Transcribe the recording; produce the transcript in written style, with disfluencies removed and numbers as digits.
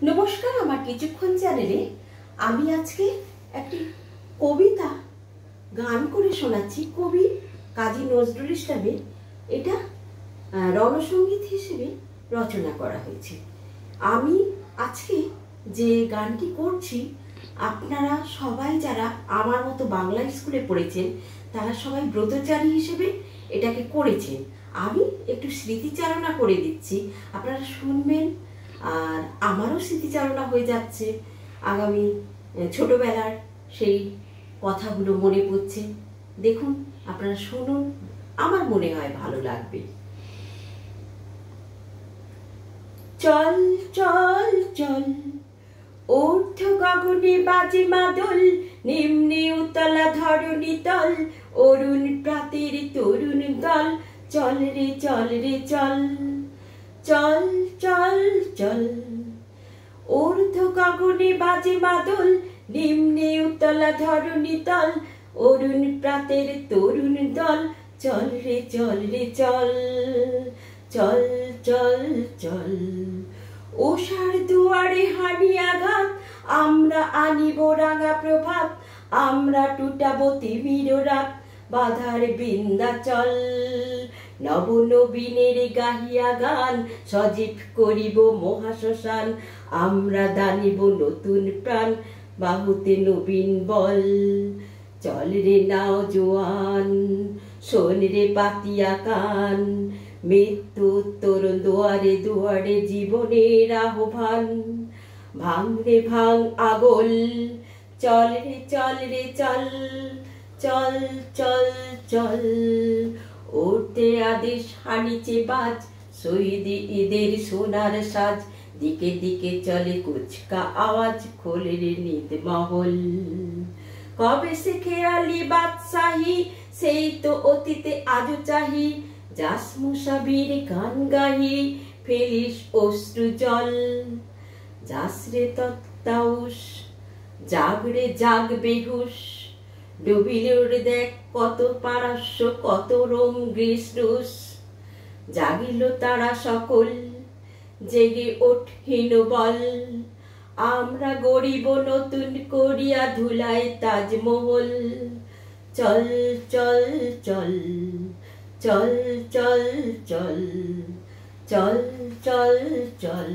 নমস্কার, আমার কিছুক্ষণ চ্যানেলে আমি আজকে একটি কবিতা গান করে শোনাচ্ছি। কবি কাজী নজরুল ইসলামের এটা রণসঙ্গীত হিসেবে রচনা করা হয়েছে। আমি আজকে যে গানটি করছি, আপনারা সবাই যারা আমার মতো বাংলা স্কুলে পড়েছেন তারা সবাই ব্রতচারী হিসেবে এটাকে করেছেন। আমি একটু স্মৃতিচারণা করে দিচ্ছি, আপনারা শুনবেন। আর আমারও স্মৃতিচারণা হয়ে যাচ্ছে, আগামী ছোটবেলার সেই কথাগুলো মনে পড়ছে। দেখুন, আপনারা শুনুন, আমার মনে হয় ভালো লাগবে। চল চল চল, ঊর্ধ্ব গগনে বাজে মাদল, নিম্নে উতলা ধরণী তল, অরুণ প্রাতের তরুণ দল, চল রে চল রে চল, চল চল চল। ঊর্ধ্ব গগনে বাজে মাদল, নিম্নে উতলা ধরণী তল, অরুণ প্রাতের তরুণ দল, চল রে চল রে চল, চল চল চল। ওষার দুয়ারে হানি আঘাত, আমরা আনিব রাঙা প্রভাত, আমরা টুটাবো তিমির রাত, বাধার বৃন্দাচল। নব নবীনের গাহিয়া গান, সজীব করিব মহাশ্মশান, আমরা দানিব নতুন প্রাণ, বাহুতে নবীন বল। চল রে নাও জোয়ান, শোন রে পাতিয়া কান, মৃত্যু তোর দুয়ারে দুয়ারে জীবনের আহ্বান। ভাঙ রে ভাঙ আগল, চল রে চল রে চল, চল চল চল। উঠতে আদেশ হানিচে বাজ, শহীদ ঈদের সোনার সাজ, দিকে দিকে চলে কুচকা আওয়াজ, খোলে রে নিদ মহল। কবে সে খেয়ালি বাদশাহী, সেই তো অতীতে আজও চাহি, যাস মুসাবির গান গাহি, ফেলিস অশ্রু জল। যাস রে তত্তাউস, জাগ রে জাগ বেহুশ, ডুবিলোর দেখ কত পারস্য, কত রোম গ্রিস রুশ। জাগিল তারা সকল, জেগে ওঠ হীনবল, আমরা গড়িব নতুন করিয়া ধুলায় তাজমহল। চল চল চল, চল চল চল, চল চল চল।